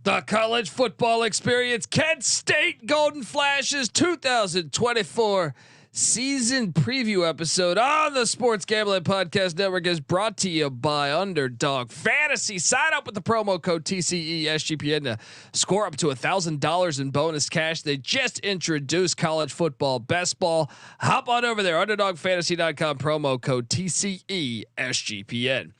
The college football experience, Kent State Golden Flashes 2024 season preview episode on the Sports Gambling Podcast Network is brought to you by Underdog Fantasy. Sign up with the promo code TCESGPN to score up to $1,000 in bonus cash. They just introduced college football best ball. Hop on over there, UnderdogFantasy.com, promo code TCESGPN.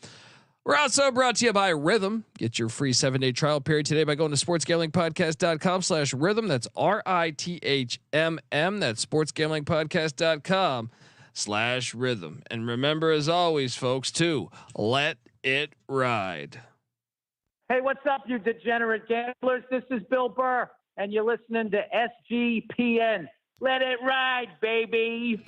We're also brought to you by Rhythm. Get your free 7-day trial period today by going to sportsgamblingpodcast.com/rhythm. That's RITHMM. That's sportsgamblingpodcast.com/rhythm. And remember, as always, folks, to let it ride. Hey, what's up, you degenerate gamblers? This is Bill Burr, and you're listening to SGPN. Let it ride, baby.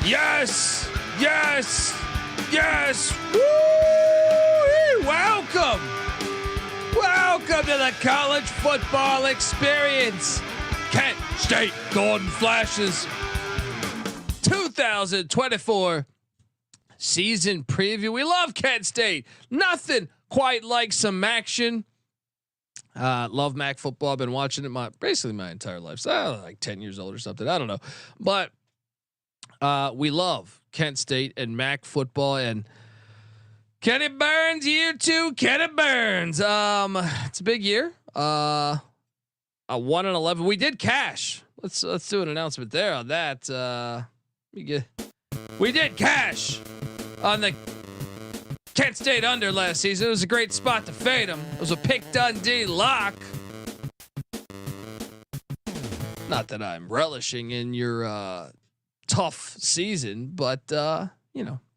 Yes, yes, yes. Woo! Welcome to the college football experience. Kent State Golden Flashes 2024 season preview. We love Kent State. Nothing quite like some action. Love MAC football. I've been watching it basically my entire life. So like 10 years old or something. I don't know, but we love Kent State and MAC football and Kenny Burns year 2. Kenny Burns. It's a big year. 1-11. We did cash. Let's do an announcement there on that. We did cash on the Kent State under last season. It was a great spot to fade them. It was a pick Dundee lock. Not that I'm relishing in your tough season, but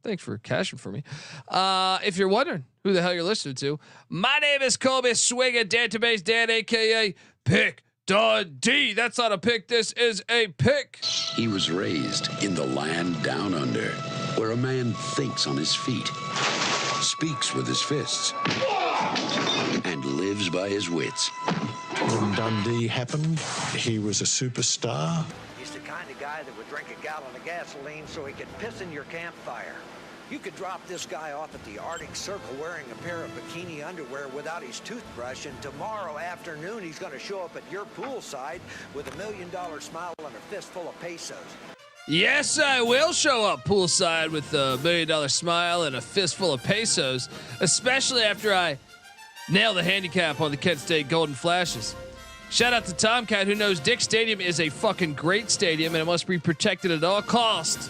thanks for cashing for me. If you're wondering who the hell you're listening to, my name is Kobe Swigga, Database Dan, aka Pick Dundee. That's not a pick. This is a pick. He was raised in the land down under, where a man thinks on his feet, speaks with his fists, and lives by his wits. When Dundee happened, he was a superstar. He's the kind of guy that would drink a gallon of gasoline so he could piss in your campfire. You could drop this guy off at the Arctic Circle wearing a pair of bikini underwear without his toothbrush, and tomorrow afternoon he's going to show up at your poolside with $1 million smile and a fistful of pesos. Yes, I will show up poolside with a $1 million smile and a fistful of pesos, especially after I nail the handicap on the Kent State Golden Flashes. Shout out to Tomcat, who knows Dick Stadium is a fucking great stadium and it must be protected at all costs.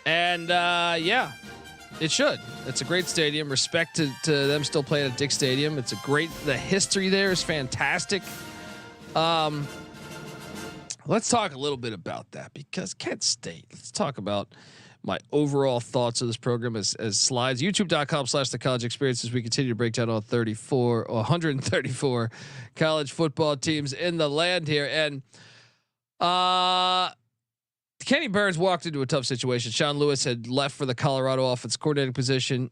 And yeah, it should. It's a great stadium. Respect to them still playing at Dick Stadium. The history there is fantastic. Let's talk a little bit about that because Kent State. Let's talk about my overall thoughts of this program as slides. YouTube.com/the college experience as we continue to break down all 134 college football teams in the land here. And Kenny Burns walked into a tough situation. Sean Lewis had left for the Colorado offense coordinating position.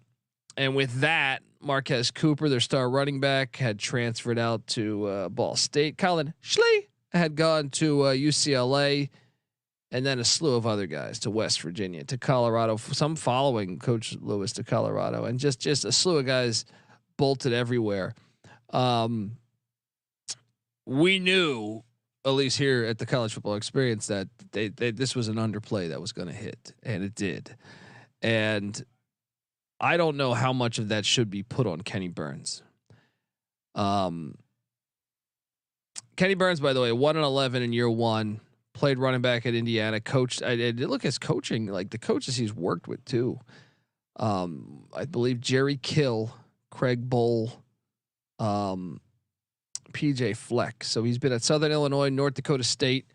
And with that, Marquez Cooper, their star running back, had transferred out to Ball State. Colin Schley had gone to UCLA. And then a slew of other guys to West Virginia, to Colorado, some following Coach Lewis to Colorado, and just a slew of guys bolted everywhere. We knew, at least here at the college football experience, that this was an underplay that was going to hit, and it did. And I don't know how much of that should be put on Kenny Burns. Kenny Burns, by the way, 1-11 in year 1. Played running back at Indiana. Coached. I did look at his coaching, like the coaches he's worked with too. I believe Jerry Kill, Craig Bowl, PJ Fleck. So he's been at Southern Illinois, North Dakota State,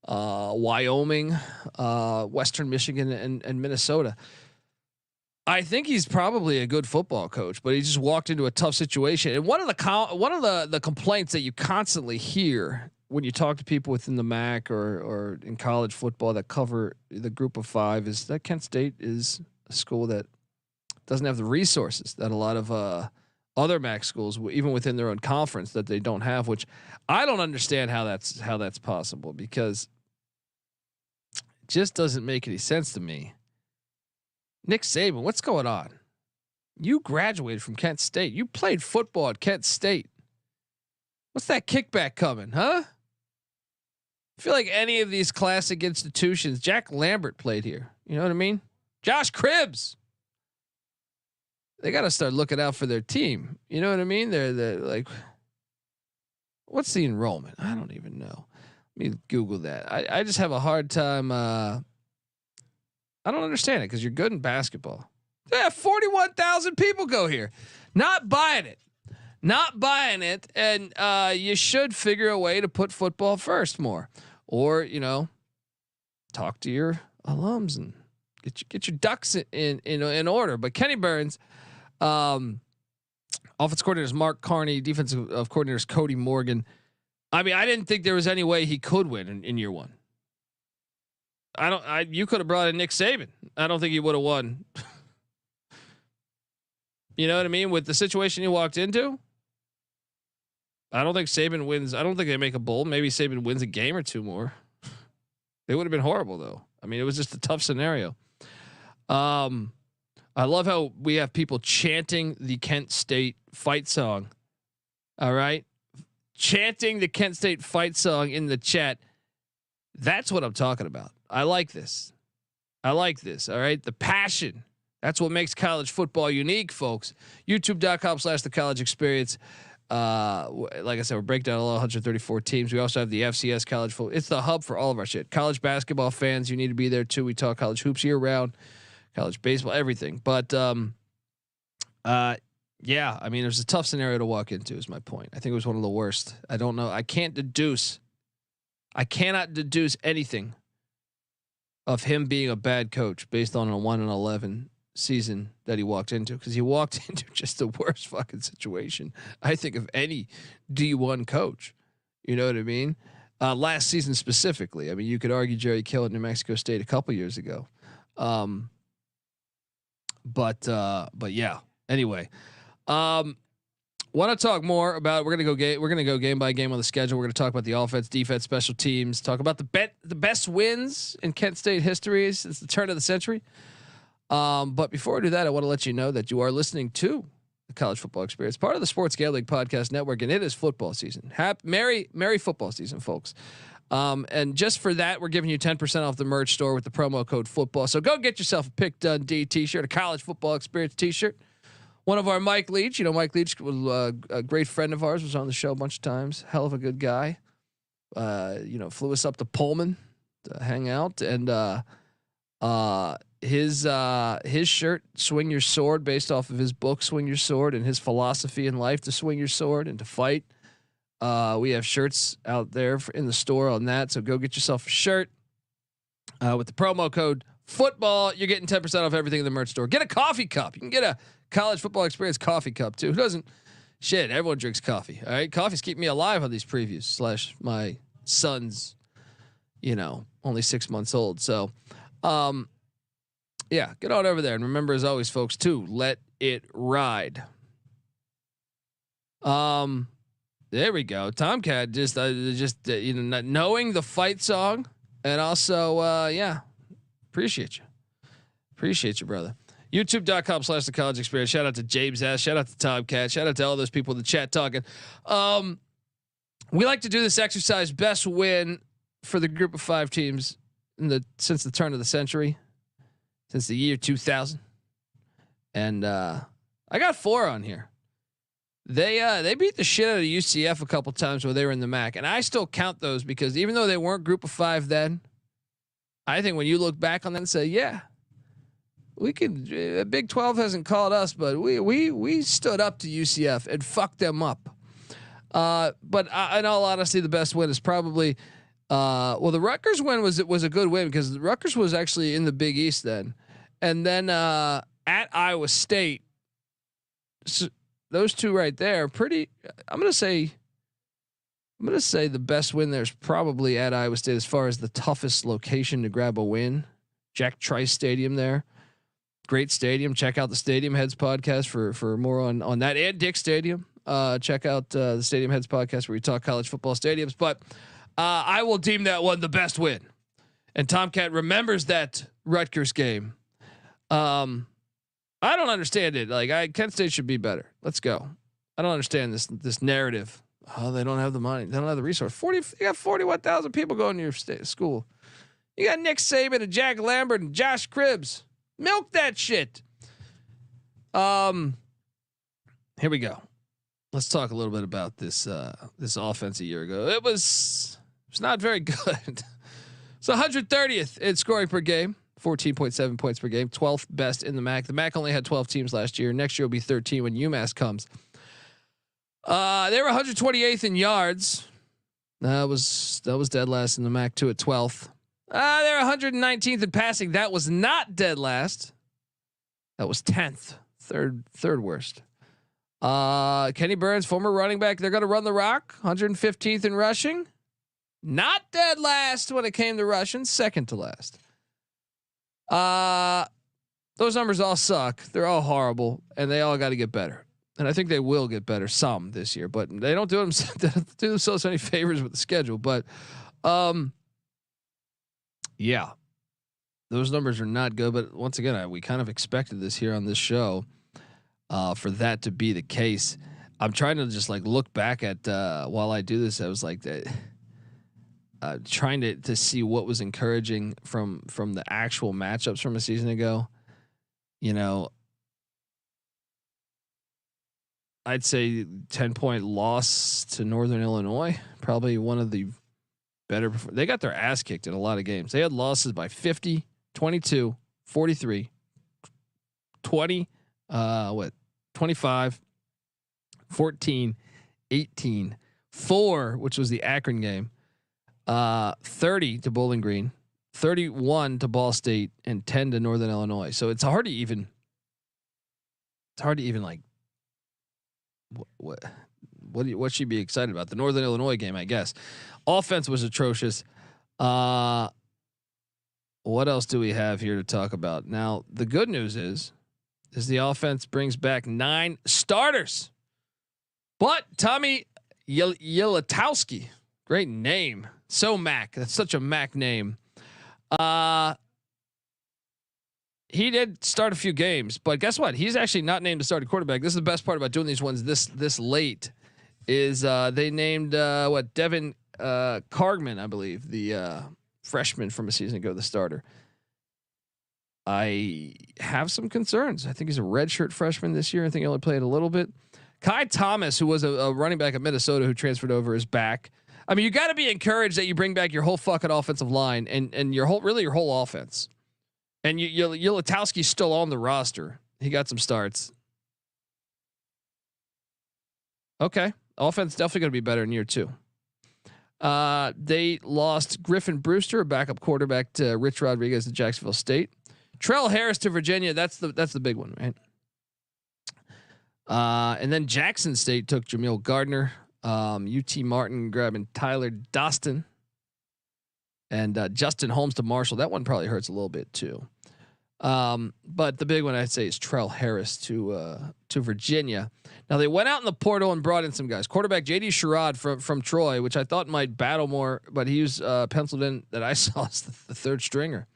Wyoming, Western Michigan, and Minnesota. I think he's probably a good football coach, but he just walked into a tough situation. And one of the complaints that you constantly hear when you talk to people within the MAC or in college football that cover the group of five is that Kent State is a school that doesn't have the resources that a lot of other MAC schools, even within their own conference, that they don't have, which I don't understand how that's possible, because it just doesn't make any sense to me. Nick Saban, what's going on? You graduated from Kent State. You played football at Kent State. What's that kickback coming, huh? I feel like any of these classic institutions, Jack Lambert played here. You know what I mean? Josh Cribbs. They got to start looking out for their team. You know what I mean? They're like, what's the enrollment? I don't even know. Let me Google that. I just have a hard time. I don't understand it, because you're good in basketball. Yeah, 41,000 people go here. Not buying it. And you should figure a way to put football first more, or talk to your alums and get your ducks in order. But Kenny Burns, offensive coordinator is Mark Carney, defensive coordinator is Cody Morgan. I mean, I didn't think there was any way he could win in year one. You could have brought in Nick Saban. I don't think he would have won. You know what I mean? With the situation he walked into, I don't think Saban wins. I don't think they make a bowl. Maybe Saban wins a game or two more. It would have been horrible, though. I mean, it was just a tough scenario. I love how we have people chanting the Kent State fight song. All right. Chanting the Kent State fight song in the chat. That's what I'm talking about. I like this. All right. The passion. That's what makes college football unique, folks. YouTube.com/the college experience. Like I said, we're breaking down all 134 teams. We also have the FCS college football. It's the hub for all of our shit. College basketball fans, you need to be there too. We talk college hoops year round, college baseball, everything. But yeah, I mean, it was a tough scenario to walk into, is my point. I think it was one of the worst. I don't know. I cannot deduce anything of him being a bad coach based on a 1-11 season that he walked into, because he walked into just the worst fucking situation I think of any D1 coach. You know what I mean? Last season specifically. I mean, you could argue Jerry Kill at New Mexico State a couple years ago. But yeah. Anyway, want to talk more about? We're gonna go game by game on the schedule. We're gonna talk about the offense, defense, special teams. Talk about the best wins in Kent State history since the turn of the century. But before I do that, I want to let you know that you are listening to the College Football Experience, part of the Sports Gambling Podcast Network, and it is football season. Merry football season, folks. And just for that, we're giving you 10% off the merch store with the promo code football. So go get yourself a Pick Dundee t-shirt, a College Football Experience t-shirt. One of our Mike Leach, Mike Leach was a great friend of ours, was on the show a bunch of times. Hell of a good guy. Flew us up to Pullman to hang out, and his shirt, Swing Your Sword, based off of his book Swing Your Sword, and his philosophy in life to swing your sword and to fight. We have shirts out there in the store on that, so go get yourself a shirt with the promo code football. You're getting 10% off everything in the merch store. Get a coffee cup. You can get a College Football Experience coffee cup too. Who doesn't? Shit, everyone drinks coffee. All right, coffee's keeping me alive on these previews / my son's, only 6 months old. So, yeah, get on over there, and remember, as always, folks, to let it ride. There we go. Tomcat just knowing the fight song, and also appreciate you, brother. YouTube.com/the college experience. Shout out to James S. Shout out to Tomcat. Shout out to all those people in the chat talking. We like to do this exercise: best win for the group of 5 teams since the turn of the century, since the year 2000. And I got 4 on here. They beat the shit out of UCF a couple times when they were in the MAC, and I still count those, because even though they weren't group of 5 then, I think when you look back on that and say, yeah, we could. Big 12 hasn't called us, but we stood up to UCF and fucked them up. But in all honesty, the best win is probably the Rutgers win was a good win, because Rutgers was actually in the Big East then, and then at Iowa State. So those two right there, pretty. I'm gonna say I'm going to say the best win there's probably at Iowa State as far as the toughest location to grab a win. Jack Trice Stadium there. Great stadium. Check out the Stadium Heads podcast for more on that, and Dick Stadium. Check out the Stadium Heads podcast where we talk college football stadiums. But I will deem that one the best win. And Tomcat remembers that Rutgers game. I don't understand it. Like Kent State should be better. Let's go. I don't understand this narrative. Oh, they don't have the money. They don't have the resource. You got 41,000 people going to your school. You got Nick Saban and Jack Lambert and Josh Cribbs. Milk that shit. Here we go. Let's talk a little bit about this offense a year ago. It was not very good. So 130th in scoring per game, 14.7 points per game, 12th best in the MAC. The MAC only had 12 teams last year. Next year will be 13 when UMass comes. They were 128th in yards. That was dead last in the MAC too at 12th. They're 119th in passing. That was not dead last. That was 10th, third worst. Kenny Burns, former running back. They're going to run the rock. 115th in rushing. Not dead last when it came to rushing. Second to last. Those numbers all suck. They're all horrible, and they all got to get better. And I think they will get better some this year, but they don't do themselves any favors with the schedule. But, yeah, those numbers are not good. But once again, we kind of expected this here on this show, for that to be the case. I'm trying to just like look back at while I do this. I was like trying to see what was encouraging from the actual matchups from a season ago. You know, I'd say 10-point loss to Northern Illinois, probably one of the better. They got their ass kicked in a lot of games. They had losses by 50, 22, 43, 20, 25, 14, 18, 4, which was the Akron game, 30 to Bowling Green, 31 to Ball State, and 10 to Northern Illinois. So it's hard to even like what should be excited about the Northern Illinois game, I guess. Offense was atrocious. What else do we have here to talk about? Now, the good news is the offense brings back 9 starters. But Tommy Yelatowski, great name. So Mac. That's such a Mac name. He did start a few games, but guess what? He's actually not named to start a quarterback. This is the best part about doing these ones this late is they named Devin Cargman, I believe, the freshman from a season ago, the starter. I have some concerns. I think he's a redshirt freshman this year. I think he only played a little bit. Kai Thomas, who was a running back at Minnesota who transferred over, is back. I mean, you got to be encouraged that you bring back your whole fucking offensive line and your whole offense. And Yelatowski's still on the roster. He got some starts. Okay, offense definitely going to be better in year 2. They lost Griffin Brewster, a backup quarterback, to Rich Rodriguez at Jacksonville State. Trell Harris to Virginia. That's the big one, right? And then Jackson State took Jameel Gardner. UT Martin grabbing Tyler Dostin. And Justin Holmes to Marshall. That one probably hurts a little bit too. But the big one I'd say is Trell Harris to Virginia. Now they went out in the portal and brought in some guys. Quarterback JD Sherrod from Troy, which I thought might battle more, but he was penciled in that I saw as the third stringer.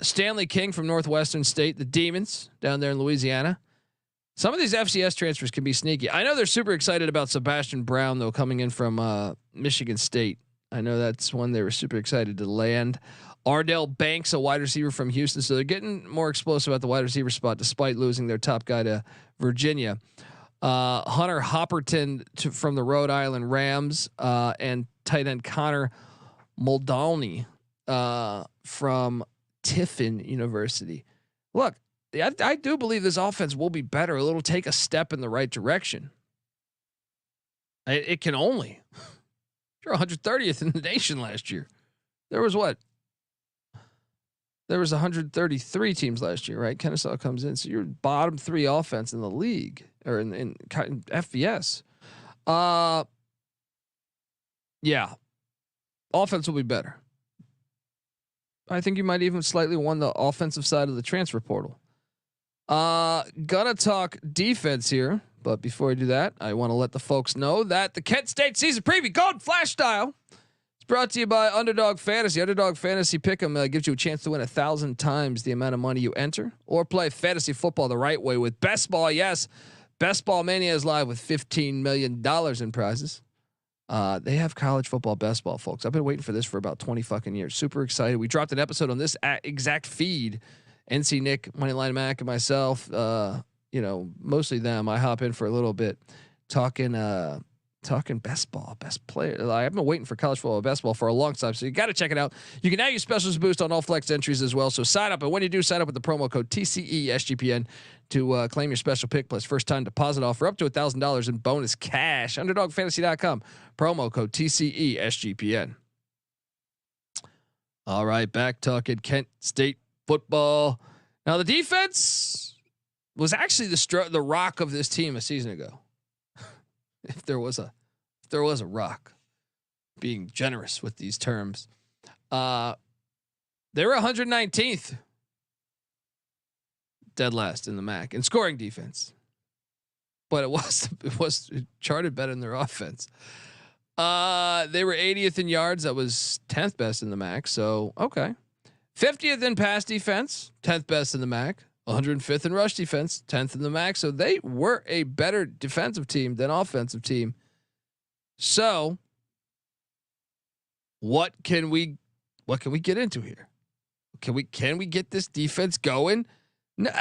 Stanley King from Northwestern State, the Demons down there in Louisiana. Some of these FCS transfers can be sneaky. I know they're super excited about Sebastian Brown though, coming in from Michigan State. I know that's one they were super excited to land. Ardell Banks, a wide receiver from Houston. So they're getting more explosive at the wide receiver spot despite losing their top guy to Virginia. Hunter Hopperton from the Rhode Island Rams, and tight end Connor Moldalny from Tiffin University. Look, I do believe this offense will be better. It'll take a step in the right direction. It can only. You're 130th in the nation last year. There was 133 teams last year, right? Kennesaw comes in, so you're bottom 3 offense in the league or in FBS. Yeah, offense will be better. I think you might even slightly won the offensive side of the transfer portal. Gonna talk defense here, but before I do that, I want to let the folks know that the Kent State season preview, Golden Flash style, is brought to you by Underdog Fantasy. Underdog Fantasy Pick'em gives you a chance to win 1,000 times the amount of money you enter, or play fantasy football the right way with Best Ball. Yes, Best Ball Mania is live with $15 million in prizes. They have college football best ball, folks. I've been waiting for this for about 20 fucking years. Super excited. We dropped an episode on this exact feed. NC Nick, Moneyline Mac, and myself. Mostly them. I hop in for a little bit, talking best ball, best player. I've been waiting for college football best ball for a long time, so you got to check it out. You can now use specials boost on all flex entries as well. So sign up, and when you do, sign up with the promo code TCESGPN to claim your special pick plus first time deposit offer up to $1,000 in bonus cash. UnderdogFantasy.com, promo code TCESGPN. All right, back talking Kent State football. Now the defense was actually the rock of this team a season ago. if there was a rock, being generous with these terms, they were 119th, dead last in the MAC in scoring defense, but it was charted better in their offense. They were 80th in yards. That was 10th best in the MAC. So okay. 50th in pass defense, 10th best in the MAC. 105th in rush defense, 10th in the MAC. So they were a better defensive team than offensive team. So what can we get into here? Can we get this defense going? Nah,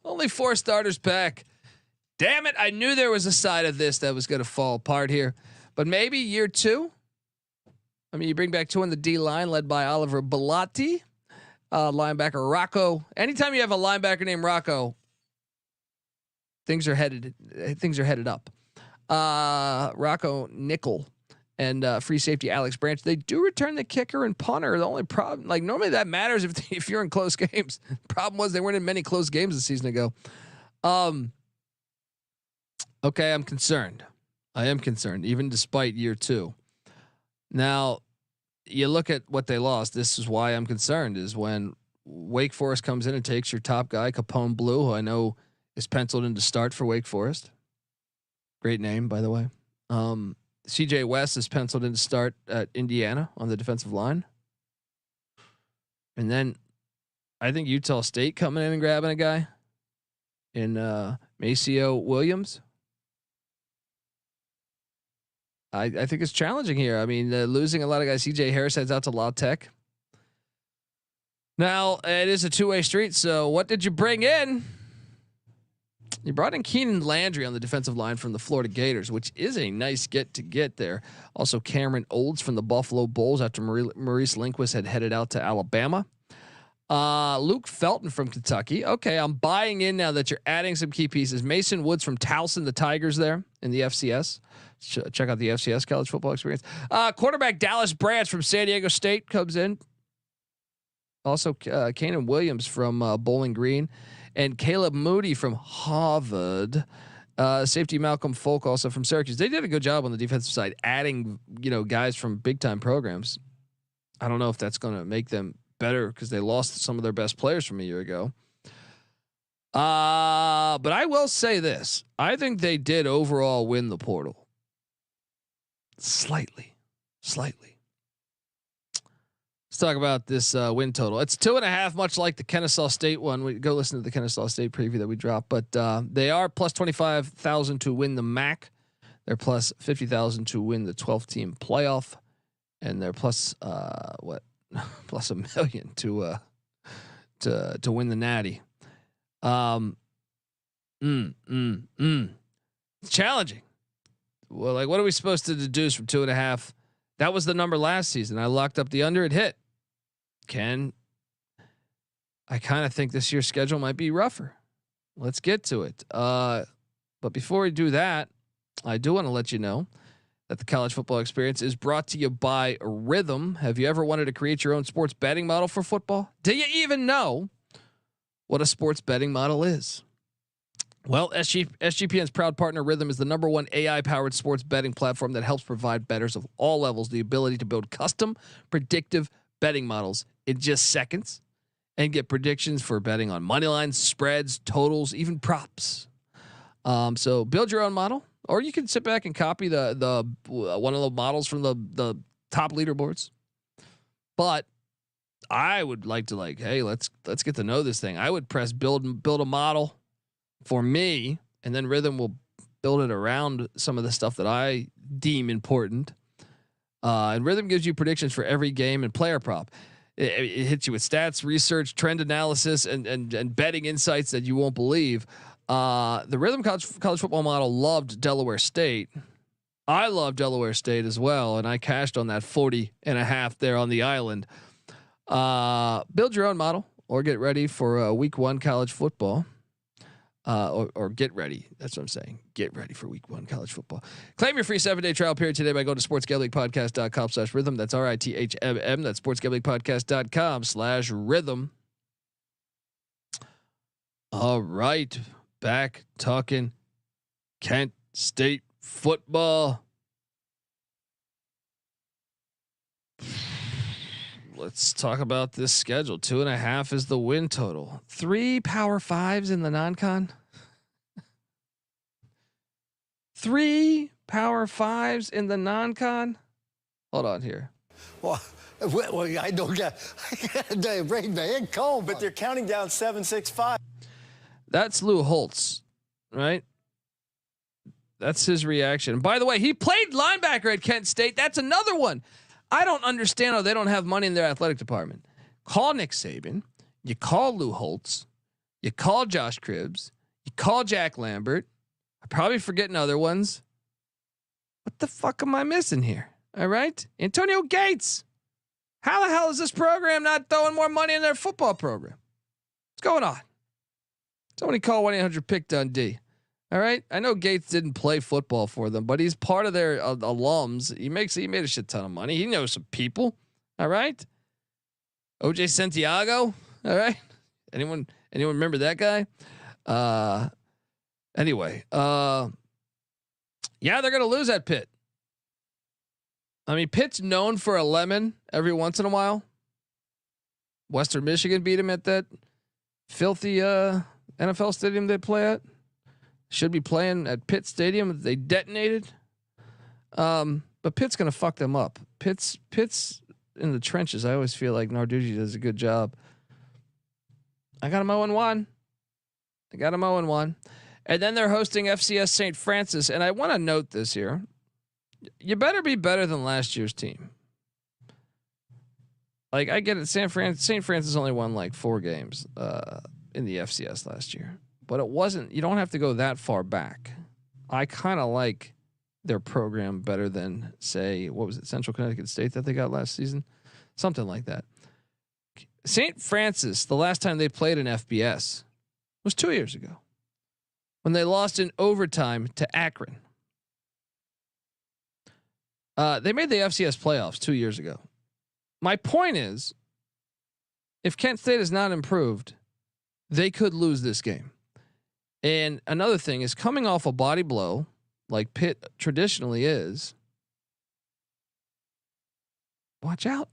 only 4 starters back. Damn it. I knew there was a side of this that was going to fall apart here, but maybe year 2. I mean, you bring back 2 on the D line led by Oliver Bellotti. Linebacker Rocco. Anytime you have a linebacker named Rocco, things are headed up. Rocco Nickel and free safety Alex Branch. They do return the kicker and punter. The only problem, like normally that matters if you're in close games. Problem was they weren't in many close games a season ago. Okay, I'm concerned. I am concerned, even despite year 2. Now, you look at what they lost. This is why I'm concerned, is when Wake Forest comes in and takes your top guy, Capone Blue, who I know is penciled in to start for Wake Forest. Great name, by the way. CJ West is penciled in to start at Indiana on the defensive line. And then I think Utah State coming in and grabbing a guy in Maceo Williams. I think it's challenging here. I mean, losing a lot of guys. CJ Harris heads out to La Tech. Now it is a 2-way street. So what did you bring in? You brought in Keenan Landry on the defensive line from the Florida Gators, which is a nice get there. Also Cameron Olds from the Buffalo Bulls after Maurice Linguist had headed out to Alabama. Luke Felton from Kentucky. Okay, I'm buying in now that you're adding some key pieces. Mason Woods from Towson, the Tigers there in the FCS. Check out the FCS college football experience. Quarterback Dallas Branch from San Diego State comes in. Also, Kanan Williams from Bowling Green, and Caleb Moody from Harvard. Safety Malcolm Folk also from Syracuse. They did a good job on the defensive side, adding guys from big time programs. I don't know if that's going to make them better because they lost some of their best players from a year ago. But I will say this: I think they did overall win the portal. Slightly. Let's talk about this win total. It's 2.5, much like the Kennesaw State one. We go listen to the Kennesaw State preview that we dropped, but they are plus 25,000 to win the MAC. They're plus 50,000 to win the 12-team playoff, and they're plus plus $1 million to win the Natty. It's challenging. Well, like, what are we supposed to deduce from 2.5? That was the number last season. I locked up the under. It hit. I kind of think this year's schedule might be rougher. Let's get to it. But before we do that, I do want to let you know that the college football experience is brought to you by Rhythm. Have you ever wanted to create your own sports betting model for football? Do you even know what a sports betting model is? Well, SGPN's proud partner Rhythm is the #1 AI-powered sports betting platform that helps provide bettors of all levels the ability to build custom predictive betting models in just seconds and get predictions for betting on money lines, spreads, totals, even props. So build your own model, or you can sit back and copy the one of the models from the top leaderboards. But I would like to hey, let's get to know this thing. I would press build a model for me, and then Rhythm will build it around some of the stuff that I deem important. And Rhythm gives you predictions for every game and player prop. It hits you with stats, research, trend analysis, and betting insights that you won't believe. The Rhythm college football model loved Delaware State. I love Delaware State as well, and I cashed on that 40.5 there on the island. Build your own model or get ready for week 1 college football. Or get ready. That's what I'm saying. Get ready for week 1 college football. Claim your free 7-day trial period today by going to sportsgamblingpodcast.com/rhythm. That's RITHMM. That's sportsgamblingpodcast.com/rhythm. All right. Back talking Kent State football. Let's talk about this schedule. 2.5 is the win total. 3 Power 5s in the non-con. 3 Power 5s in the non-con. Hold on here. Well, I don't got the brain man cold, but they're counting down 7-6-5. That's Lou Holtz, right? That's his reaction. By the way, he played linebacker at Kent State. That's another one. I don't understand how they don't have money in their athletic department. Call Nick Saban. You call Lou Holtz. You call Josh Cribbs. You call Jack Lambert. I'm probably forgetting other ones. What the fuck am I missing here? All right. Antonio Gates. How the hell is this program not throwing more money in their football program? What's going on? Somebody call 1-800-PICK-DUNDEE. All right. I know Gates didn't play football for them, but he's part of their alums. He made a shit ton of money. He knows some people. All right. OJ Santiago. All right. Anyone remember that guy? Anyway. Yeah, they're going to lose at Pitt. I mean, Pitt's known for a lemon every once in a while. Western Michigan beat him at that filthy NFL stadium they play at. Should be playing at Pitt Stadium. They detonated. But Pitt's going to fuck them up. Pitt's in the trenches. I always feel like Narduzzi does a good job. I got him 0-1. And then they're hosting FCS St. Francis. And I want to note this here. You better be better than last year's team. Like, I get it. St. Francis only won like 4 games in the FCS last year. But it wasn't, you don't have to go that far back. I kind of like their program better than, say, what was it, Central Connecticut State that they got last season? Something like that. St. Francis, the last time they played in FBS was 2 years ago when they lost in overtime to Akron. They made the FCS playoffs 2 years ago. My point is, if Kent State is not improved, they could lose this game. And another thing is, coming off a body blow like Pitt traditionally is, watch out.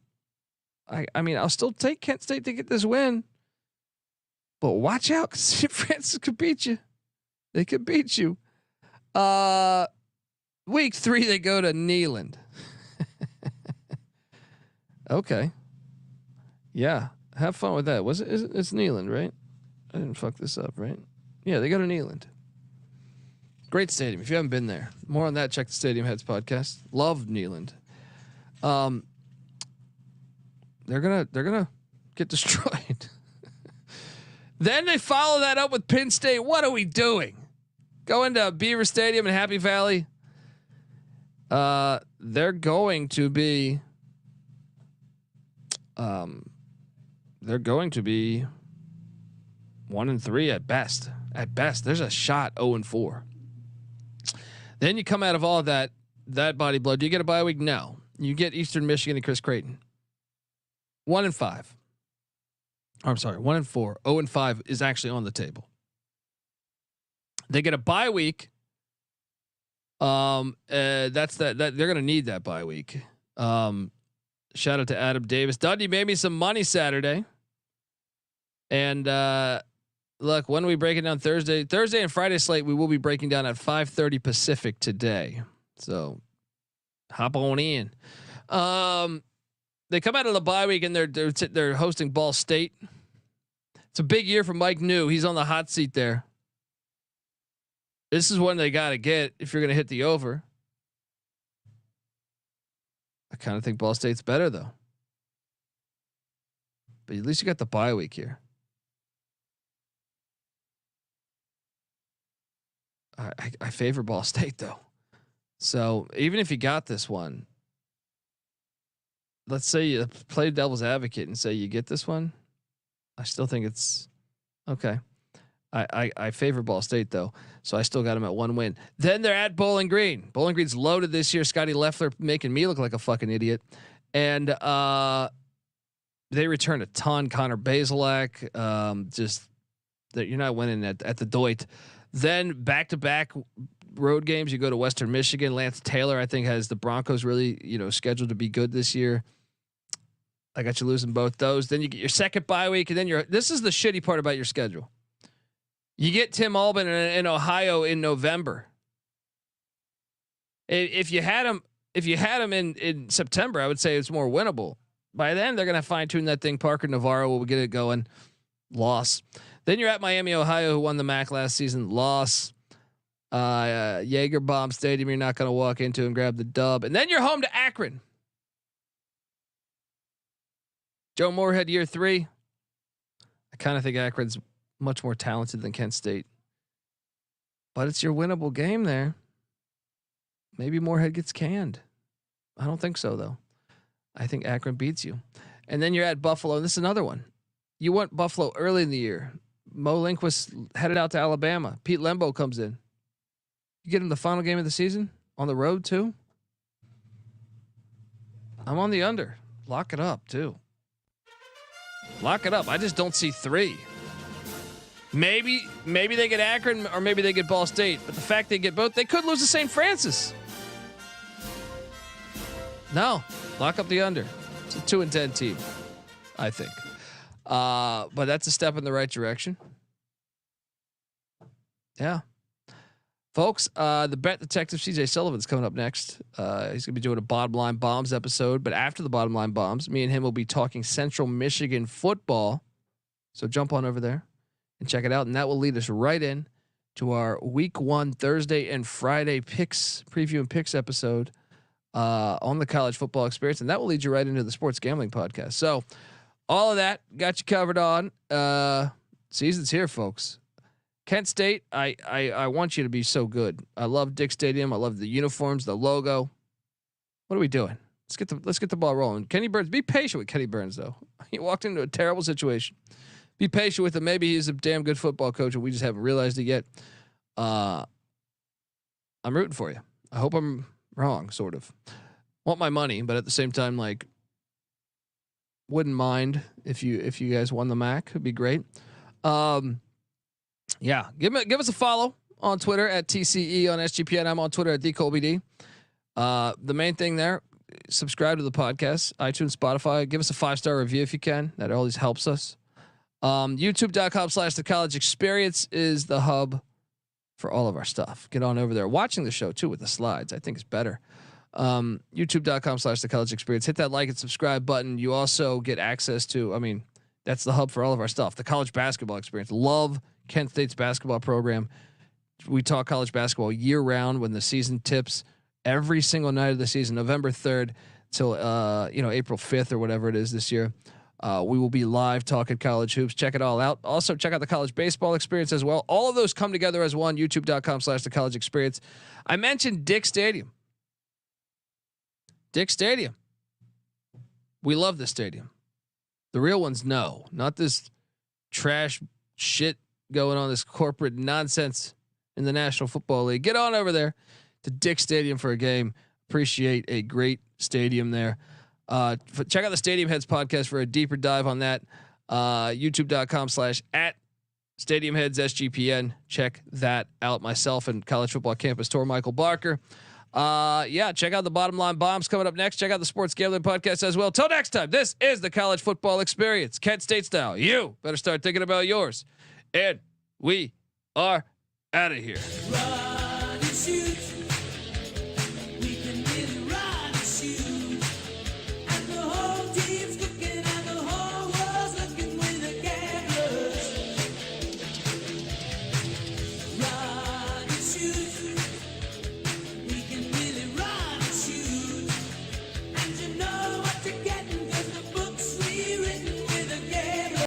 I mean, I'll still take Kent State to get this win, but watch out, because St. Francis could beat you. They could beat you. Week 3, they go to Neyland. Okay. Yeah. Have fun with that. It's Neyland, right? I didn't fuck this up, right? Yeah, they go to Neyland. Great stadium. If you haven't been there, more on that, check the Stadium Heads podcast. Love Neyland. They're gonna get destroyed. Then they follow that up with Penn State. What are we doing? Going to Beaver Stadium in Happy Valley. They're going to be 1-3 at best. At best, there's a shot 0-4. Then you come out of all that body blow. Do you get a bye week? No. You get Eastern Michigan and Chris Creighton. 1-5. I'm sorry, 1-4. 0-5 is actually on the table. They get a bye week. That's that they're gonna need that bye week. Shout out to Adam Davis. Dundee made me some money Saturday. And look, when we break it down Thursday and Friday slate, we will be breaking down at 5:30 Pacific today. So hop on in. They come out of the bye week and they're hosting Ball State. It's a big year for Mike New. He's on the hot seat there. This is one they got to get if you're going to hit the over. I kind of think Ball State's better though. But at least you got the bye week here. I favor Ball State though. So even if you got this one, let's say you play devil's advocate and say you get this one, I still think it's okay. I favor Ball State though, so I still got them at 1 win. Then they're at Bowling Green. Bowling Green's loaded this year. Scotty Leffler making me look like a fucking idiot, and they return a ton. Connor Bazelak, just that you're not winning at the Doit. Then back-to-back road games. You go to Western Michigan. Lance Taylor, I think, has the Broncos really, scheduled to be good this year. I got you losing both those. Then you get your second bye week, and then this is the shitty part about your schedule. You get Tim Albin in Ohio in November. If you had him in September, I would say it's more winnable. By then, they're gonna fine tune that thing. Parker Navarro will get it going. Loss. Then you're at Miami, Ohio, who won the MAC last season. Loss. Jaeger Bomb Stadium, you're not going to walk into and grab the dub. And then you're home to Akron. Joe Moorhead, year 3. I kind of think Akron's much more talented than Kent State. But it's your winnable game there. Maybe Moorhead gets canned. I don't think so, though. I think Akron beats you. And then you're at Buffalo. And this is another one. You want Buffalo early in the year. Mo Lindquist headed out to Alabama. Pete Lembo comes in. You get him the final game of the season on the road too. I'm on the under. Lock it up too. Lock it up. I just don't see 3. Maybe they get Akron or maybe they get Ball State. But the fact they get both, they could lose to St. Francis. No, lock up the under. It's a 2-10 team, I think. But that's a step in the right direction. Yeah. Folks, the Bet Detective CJ Sullivan's coming up next. He's going to be doing a Bottom Line Bombs episode, but after the Bottom Line Bombs, me and him will be talking Central Michigan football. So jump on over there and check it out. And that will lead us right in to our week 1 Thursday and Friday preview and picks episode on the college football experience. And that will lead you right into the sports gambling podcast. So all of that got you covered on. Season's here, folks. Kent State, I want you to be so good. I love Dick Stadium. I love the uniforms, the logo. What are we doing? Let's get the ball rolling. Kenny Burns, be patient with Kenny Burns though. He walked into a terrible situation. Be patient with him. Maybe he's a damn good football coach and we just haven't realized it yet. I'm rooting for you. I hope I'm wrong, sort of. Want my money, but at the same time, like, wouldn't mind if you guys won the MAC. It'd be great. Yeah, give us a follow on Twitter at TCE on SGPN. I'm on Twitter at DColBD. The main thing there, subscribe to the podcast, iTunes, Spotify. Give us a 5-star review if you can. That always helps us. YouTube.com/The College Experience is the hub for all of our stuff. Get on over there. Watching the show too with the slides, I think is better. YouTube.com/The College Experience. Hit that like and subscribe button. You also get access to, that's the hub for all of our stuff. The college basketball experience. Love Kent State's basketball program. We talk college basketball year round when the season tips every single night of the season, November 3rd till, April 5th or whatever it is this year. We will be live talking college hoops. Check it all out. Also check out the college baseball experience as well. All of those come together as one. YouTube.com/The College Experience. I mentioned Dick Stadium. Dick Stadium. We love this stadium. The real ones, no, not this trash shit going on, this corporate nonsense in the National Football League. Get on over there to Dick Stadium for a game. Appreciate a great stadium there. Check out the Stadium Heads podcast for a deeper dive on that. YouTube.com/@ Stadium Heads SGPN. Check that out. Myself and College Football Campus Tour, Michael Barker. Check out the Bottom Line Bombs coming up next. Check out the Sports Gambling Podcast as well. Till next time, this is the College Football Experience, Kent State style. You better start thinking about yours. And we are out of here.